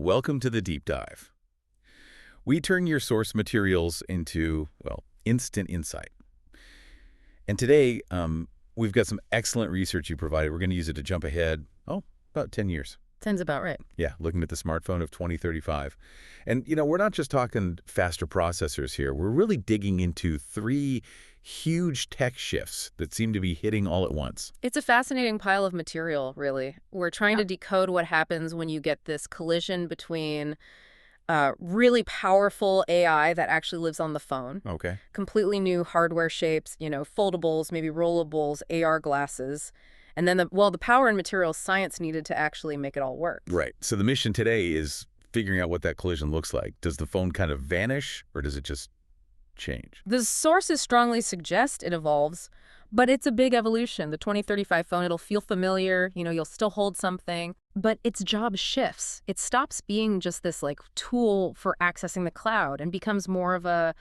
Welcome to the deep dive. We turn your source materials into, well, instant insight. And today, we've got some excellent research you provided. We're going to use it to jump ahead, about 10 years. Sounds about right. Yeah, looking at the smartphone of 2035. And, we're not just talking faster processors here. We're really digging into three huge tech shifts that seem to be hitting all at once. It's a fascinating pile of material, really. We're trying to decode what happens when you get this collision between really powerful AI that actually lives on the phone, Okay. completely new hardware shapes, foldables, maybe rollables, AR glasses, and then the power and material science needed to actually make it all work. Right. So the mission today is figuring out what that collision looks like. Does the phone kind of vanish, or does it just change? The sources strongly suggest it evolves, but it's a big evolution. The 2035 phone, it'll feel familiar, you'll still hold something, but its job shifts. It stops being just this tool for accessing the cloud and becomes more of a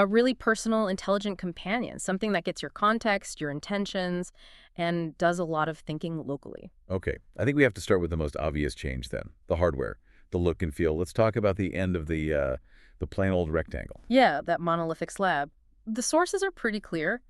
really personal, intelligent companion, something that gets your context, your intentions, and does a lot of thinking locally. Okay. I think we have to start with the most obvious change then, the hardware, the look and feel. Let's talk about the end of the plain old rectangle. Yeah, that monolithic slab. The sources are pretty clear.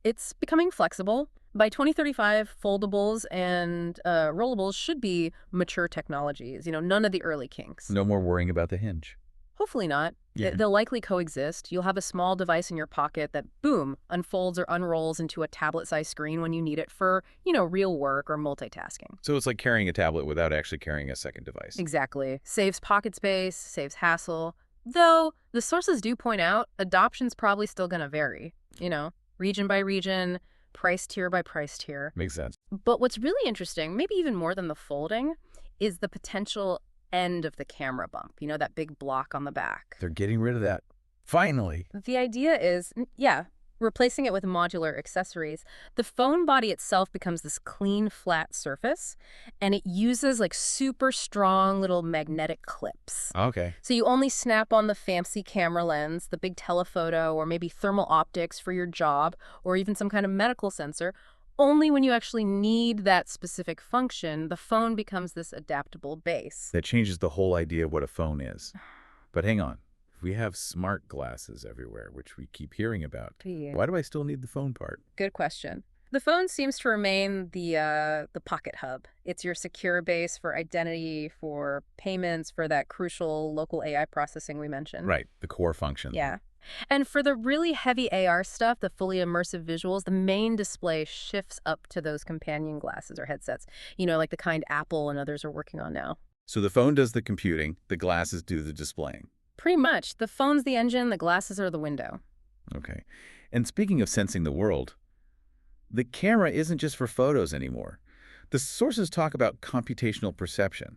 It's becoming flexible. By 2035, foldables and rollables should be mature technologies, none of the early kinks. No more worrying about the hinge. Hopefully not. Yeah. They'll likely coexist. You'll have a small device in your pocket that, boom, unfolds or unrolls into a tablet-sized screen when you need it for, real work or multitasking. So it's like carrying a tablet without actually carrying a second device. Exactly. Saves pocket space, saves hassle. Though, the sources do point out, adoption's probably still going to vary, region by region, price tier by price tier. Makes sense. But what's really interesting, maybe even more than the folding, is the potential end of the camera bump, that big block on the back. They're getting rid of that. Finally. The idea is, replacing it with modular accessories. The phone body itself becomes this clean, flat surface, and it uses super strong little magnetic clips. Okay. So you only snap on the fancy camera lens, the big telephoto, or maybe thermal optics for your job, or even some kind of medical sensor. Only when you actually need that specific function, the phone becomes this adaptable base. That changes the whole idea of what a phone is. But hang on. If we have smart glasses everywhere, which we keep hearing about, why do I still need the phone part? Good question. The phone seems to remain the pocket hub. It's your secure base for identity, for payments, for that crucial local AI processing we mentioned. Right, the core function. Yeah. And for the really heavy AR stuff, the fully immersive visuals, the main display shifts up to those companion glasses or headsets, like the kind Apple and others are working on now. So the phone does the computing, the glasses do the displaying. Pretty much. The phone's the engine, the glasses are the window. Okay. And speaking of sensing the world, the camera isn't just for photos anymore. The sources talk about computational perception.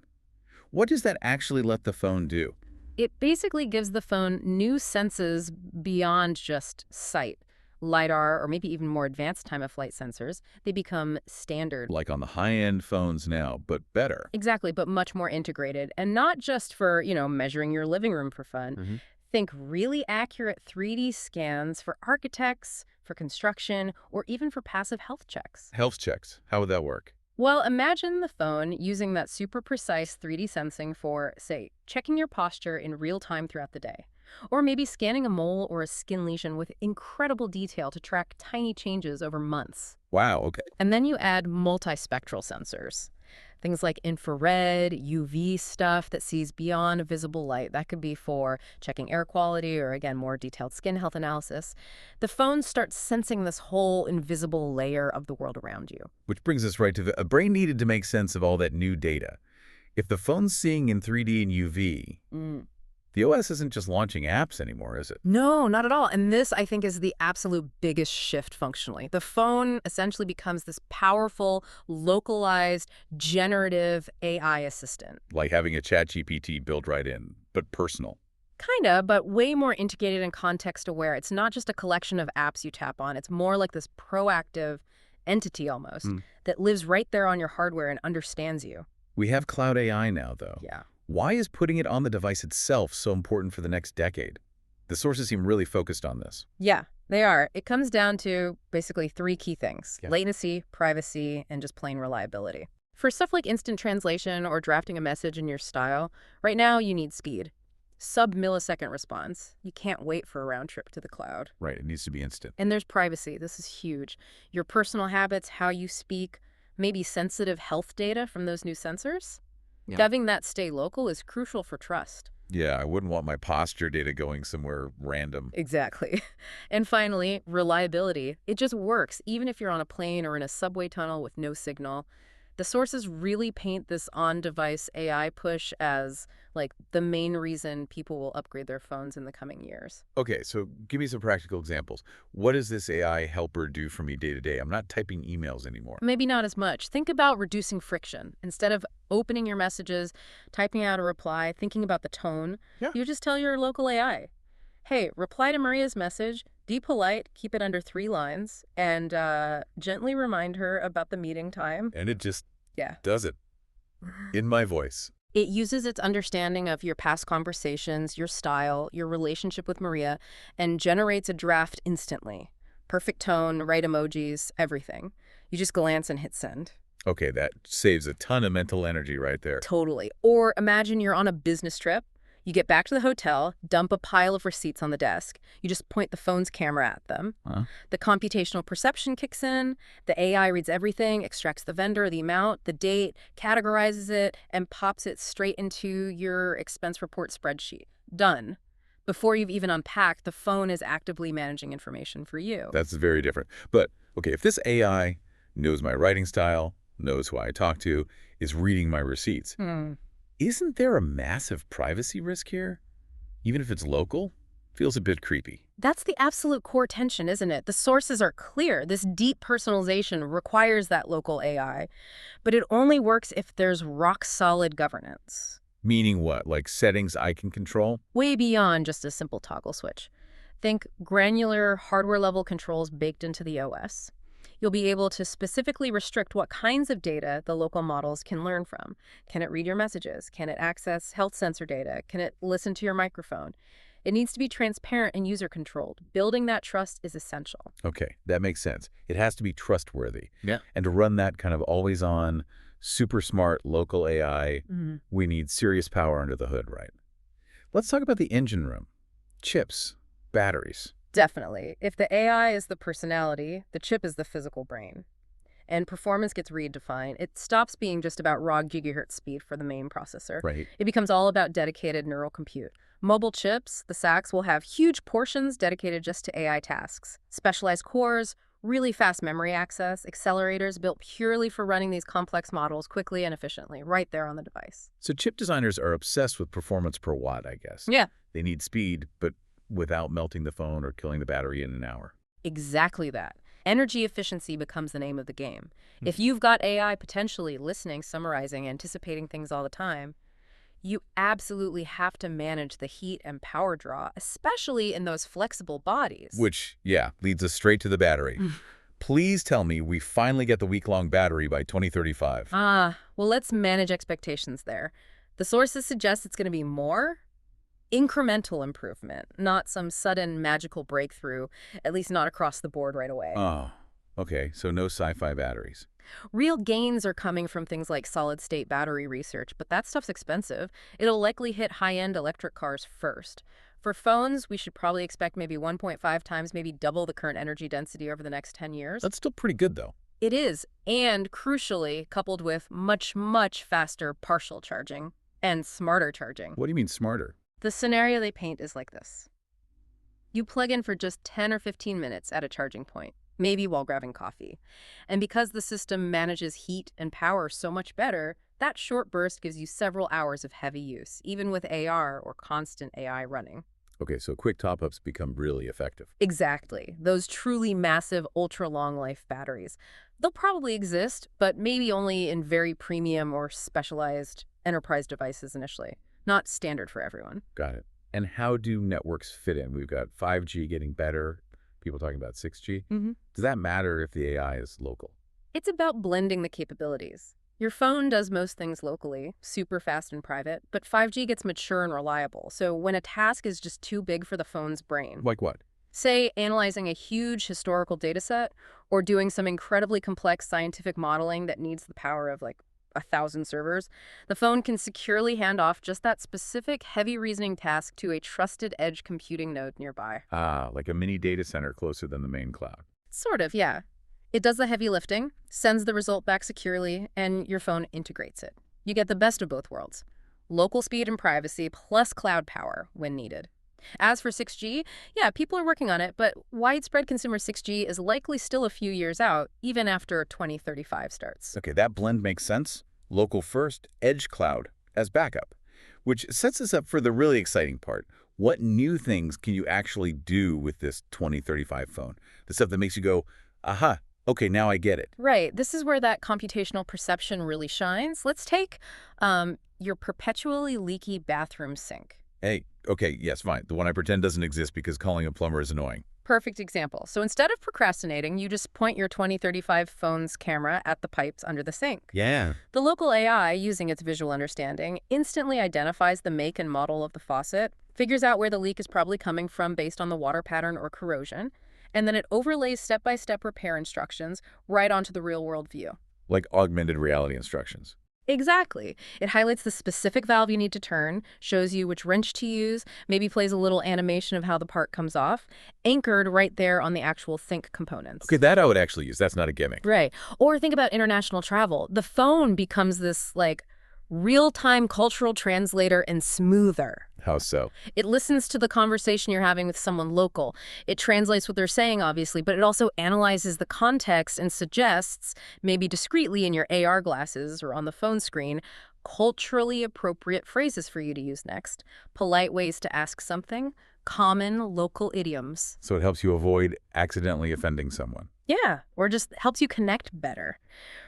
What does that actually let the phone do? It basically gives the phone new senses beyond just sight. LiDAR, or maybe even more advanced time-of-flight sensors, they become standard. Like on the high-end phones now, but better. Exactly, but much more integrated. And not just for, measuring your living room for fun. Think really accurate 3D scans for architects, for construction, or even for passive health checks. Health checks. How would that work? Well, imagine the phone using that super precise 3D sensing for, say, checking your posture in real time throughout the day. Or maybe scanning a mole or a skin lesion with incredible detail to track tiny changes over months. Wow, okay. And then you add multispectral sensors. Things like infrared, UV stuff that sees beyond visible light. That could be for checking air quality or, again, more detailed skin health analysis. The phone starts sensing this whole invisible layer of the world around you. Which brings us right to a brain needed to make sense of all that new data. If the phone's seeing in 3D and UV, the OS isn't just launching apps anymore, is it? No, not at all. And this, I think, is the absolute biggest shift functionally. The phone essentially becomes this powerful, localized, generative AI assistant. Like having a ChatGPT built right in, but personal. Kinda, but way more integrated and context-aware. It's not just a collection of apps you tap on. It's more like this proactive entity almost that lives right there on your hardware and understands you. We have cloud AI now, though. Yeah. Why is putting it on the device itself so important for the next decade? The sources seem really focused on this. Yeah, they are. It comes down to basically three key things. Yeah. Latency, privacy, and just plain reliability. For stuff like instant translation or drafting a message in your style, right now you need speed. Sub-millisecond response. You can't wait for a round trip to the cloud. Right, it needs to be instant. And there's privacy. This is huge. Your personal habits, how you speak, maybe sensitive health data from those new sensors. Yeah. Having that stay local is crucial for trust. Yeah, I wouldn't want my posture data going somewhere random. Exactly. And finally, reliability. It just works, even if you're on a plane or in a subway tunnel with no signal. The sources really paint this on-device AI push as, like, the main reason people will upgrade their phones in the coming years. Okay, so give me some practical examples. What does this AI helper do for me day to day? I'm not typing emails anymore. Maybe not as much. Think about reducing friction. Instead of opening your messages, typing out a reply, thinking about the tone, Yeah. you just tell your local AI, hey, reply to Maria's message, be polite, keep it under 3 lines, and gently remind her about the meeting time. And it just Yeah. does it in my voice. It uses its understanding of your past conversations, your style, your relationship with Maria, and generates a draft instantly. Perfect tone, right emojis, everything. You just glance and hit send. Okay, that saves a ton of mental energy right there. Totally. Or imagine you're on a business trip. You get back to the hotel, dump a pile of receipts on the desk. You just point the phone's camera at them. Huh? The computational perception kicks in. The AI reads everything, extracts the vendor, the amount, the date, categorizes it, and pops it straight into your expense report spreadsheet. Done. Before you've even unpacked, the phone is actively managing information for you. That's very different. But, okay, if this AI knows my writing style, knows who I talk to, is reading my receipts, isn't there a massive privacy risk here? Even if it's local? Feels a bit creepy. That's the absolute core tension, isn't it? The sources are clear. This deep personalization requires that local AI, but it only works if there's rock-solid governance. Meaning what? Like settings I can control? Way beyond just a simple toggle switch. Think granular hardware-level controls baked into the OS. You'll be able to specifically restrict what kinds of data the local models can learn from. Can it read your messages? Can it access health sensor data? Can it listen to your microphone? It needs to be transparent and user-controlled. Building that trust is essential. Okay, that makes sense. It has to be trustworthy. Yeah. And to run that kind of always-on, super smart local AI, we need serious power under the hood, right? Let's talk about the engine room. Chips, batteries. Definitely. If the AI is the personality, the chip is the physical brain. And performance gets redefined. It stops being just about raw gigahertz speed for the main processor. Right. It becomes all about dedicated neural compute. Mobile chips, the SACs, will have huge portions dedicated just to AI tasks. Specialized cores, really fast memory access, accelerators built purely for running these complex models quickly and efficiently, right there on the device. So chip designers are obsessed with performance per watt, I guess. Yeah. They need speed, but without melting the phone or killing the battery in an hour. Exactly that. Energy efficiency becomes the name of the game. If you've got AI potentially listening, summarizing, anticipating things all the time, you absolutely have to manage the heat and power draw, especially in those flexible bodies. Which, yeah, leads us straight to the battery. Please tell me we finally get the week-long battery by 2035. Well, let's manage expectations there. The sources suggest it's going to be more incremental improvement, not some sudden magical breakthrough, at least not across the board right away. Oh, okay, so no sci-fi batteries. Real gains are coming from things like solid-state battery research, but that stuff's expensive. It'll likely hit high-end electric cars first. For phones, we should probably expect maybe 1.5 times, maybe double the current energy density over the next 10 years. That's still pretty good, though. It is, and crucially, coupled with much, much faster partial charging and smarter charging. What do you mean smarter? The scenario they paint is like this. You plug in for just 10 or 15 minutes at a charging point, maybe while grabbing coffee. And because the system manages heat and power so much better, that short burst gives you several hours of heavy use, even with AR or constant AI running. Okay, so quick top-ups become really effective. Exactly. Those truly massive, ultra-long life batteries. They'll probably exist, but maybe only in very premium or specialized enterprise devices initially. Not standard for everyone. Got it. And how do networks fit in? We've got 5G getting better, people talking about 6G. Does that matter if the AI is local? It's about blending the capabilities. Your phone does most things locally, super fast and private, but 5G gets mature and reliable. So when a task is just too big for the phone's brain, Like what? say analyzing a huge historical data set or doing some incredibly complex scientific modeling that needs the power of like 1,000 servers, the phone can securely hand off just that specific heavy reasoning task to a trusted edge computing node nearby. Ah, like a mini data center closer than the main cloud. Sort of, yeah. It does the heavy lifting, sends the result back securely, and your phone integrates it. You get the best of both worlds. Local speed and privacy plus cloud power when needed. As for 6G, yeah, people are working on it, but widespread consumer 6G is likely still a few years out, even after 2035 starts. Okay, that blend makes sense. Local first, edge cloud as backup, which sets us up for the really exciting part. What new things can you actually do with this 2035 phone? The stuff that makes you go, aha, okay, now I get it. Right, this is where that computational perception really shines. Let's take your perpetually leaky bathroom sink. Hey, okay, yes, fine. The one I pretend doesn't exist because calling a plumber is annoying. Perfect example. So instead of procrastinating, you just point your 2035 phone's camera at the pipes under the sink. Yeah. The local AI, using its visual understanding, instantly identifies the make and model of the faucet, figures out where the leak is probably coming from based on the water pattern or corrosion, and then it overlays step-by-step repair instructions right onto the real-world view. Like augmented reality instructions. Exactly. It highlights the specific valve you need to turn, shows you which wrench to use, maybe plays a little animation of how the part comes off, anchored right there on the actual sink components. Okay, that I would actually use. That's not a gimmick. Right. Or think about international travel. The phone becomes this, like, real-time cultural translator and smoother. How so? It listens to the conversation you're having with someone local. It translates what they're saying, obviously, but it also analyzes the context and suggests, maybe discreetly in your AR glasses or on the phone screen, culturally appropriate phrases for you to use next, polite ways to ask something, common local idioms. So it helps you avoid accidentally offending someone. Yeah, or just helps you connect better,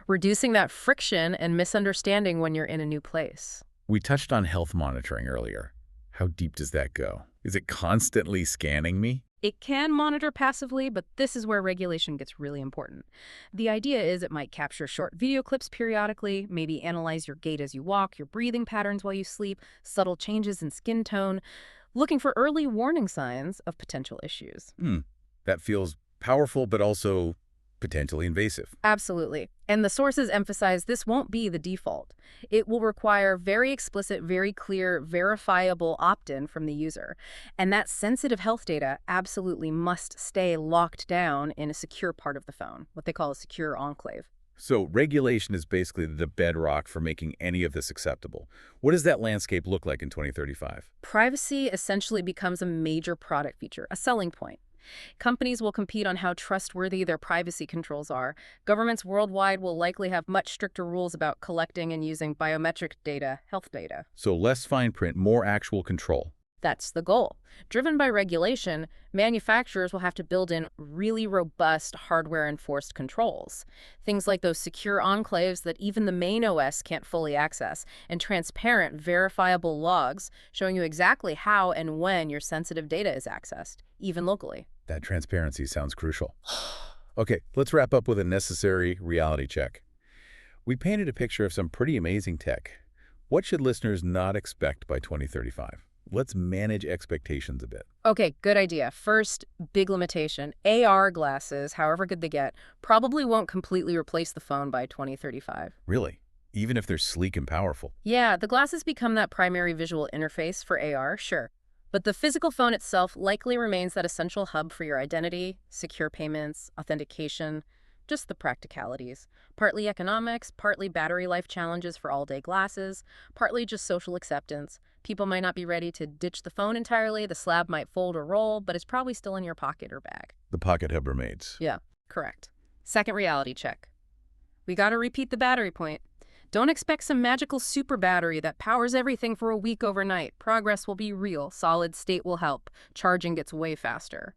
reducing that friction and misunderstanding when you're in a new place. We touched on health monitoring earlier. How deep does that go? Is it constantly scanning me? It can monitor passively, but this is where regulation gets really important. The idea is it might capture short video clips periodically, maybe analyze your gait as you walk, your breathing patterns while you sleep, subtle changes in skin tone, looking for early warning signs of potential issues. That feels powerful, but also potentially invasive. Absolutely. And the sources emphasize this won't be the default. It will require very explicit, very clear, verifiable opt-in from the user. And that sensitive health data absolutely must stay locked down in a secure part of the phone, what they call a secure enclave. So regulation is basically the bedrock for making any of this acceptable. What does that landscape look like in 2035? Privacy essentially becomes a major product feature, a selling point. Companies will compete on how trustworthy their privacy controls are. Governments worldwide will likely have much stricter rules about collecting and using biometric data, health data. So less fine print, more actual control. That's the goal. Driven by regulation, manufacturers will have to build in really robust hardware-enforced controls. Things like those secure enclaves that even the main OS can't fully access, and transparent, verifiable logs showing you exactly how and when your sensitive data is accessed, even locally. That transparency sounds crucial. Okay, let's wrap up with a necessary reality check. We painted a picture of some pretty amazing tech. What should listeners not expect by 2035? Let's manage expectations a bit. Okay, good idea. First, big limitation. AR glasses, however good they get, probably won't completely replace the phone by 2035. Really? Even if they're sleek and powerful? Yeah, the glasses become that primary visual interface for AR, sure. But the physical phone itself likely remains that essential hub for your identity, secure payments, authentication, just the practicalities. Partly economics, partly battery life challenges for all-day glasses, partly just social acceptance. People might not be ready to ditch the phone entirely, the slab might fold or roll, but it's probably still in your pocket or bag. The pocket hub remains. Yeah, correct. Second reality check. We gotta repeat the battery point. Don't expect some magical super battery that powers everything for a week overnight. Progress will be real, solid state will help, charging gets way faster.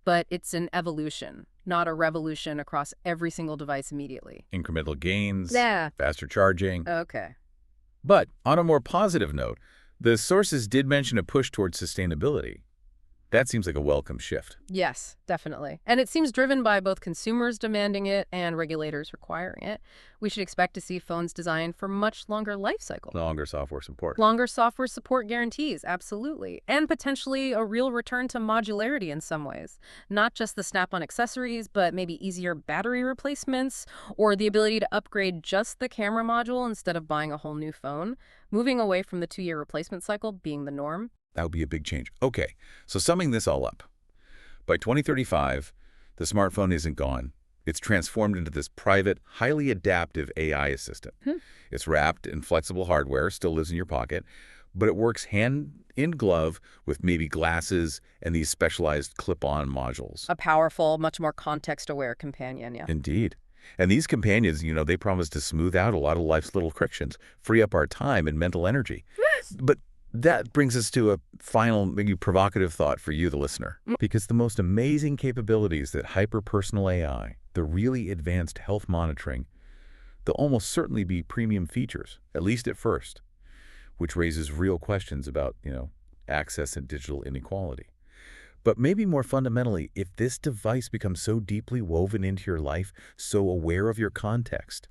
But it's an evolution, not a revolution across every single device immediately. Incremental gains, Yeah. faster charging. Okay. But on a more positive note, the sources did mention a push towards sustainability. That seems like a welcome shift. Yes, definitely. And it seems driven by both consumers demanding it and regulators requiring it. We should expect to see phones designed for much longer life cycle. Longer software support. Longer software support guarantees, absolutely. And potentially a real return to modularity in some ways. Not just the snap-on accessories, but maybe easier battery replacements or the ability to upgrade just the camera module instead of buying a whole new phone, moving away from the 2-year replacement cycle being the norm. That would be a big change. Okay, so summing this all up, by 2035, the smartphone isn't gone. It's transformed into this private, highly adaptive AI assistant. Hmm. It's wrapped in flexible hardware, still lives in your pocket, but it works hand in glove with maybe glasses and these specialized clip-on modules. A powerful, much more context-aware companion, yeah. Indeed. And these companions, they promise to smooth out a lot of life's little frictions, free up our time and mental energy. Yes. But that brings us to a final, maybe provocative thought for you, the listener. Because the most amazing capabilities that hyper-personal AI, the really advanced health monitoring, they'll almost certainly be premium features, at least at first, which raises real questions about, access and digital inequality. But maybe more fundamentally, if this device becomes so deeply woven into your life, so aware of your context,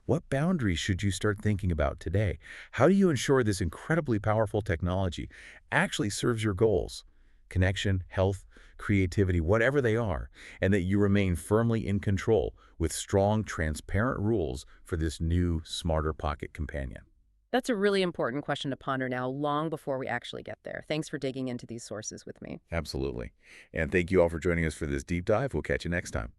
what boundaries should you start thinking about today? How do you ensure this incredibly powerful technology actually serves your goals? Connection, health, creativity, whatever they are, and that you remain firmly in control with strong, transparent rules for this new, smarter pocket companion. That's a really important question to ponder now, long before we actually get there. Thanks for digging into these sources with me. Absolutely. And thank you all for joining us for this deep dive. We'll catch you next time.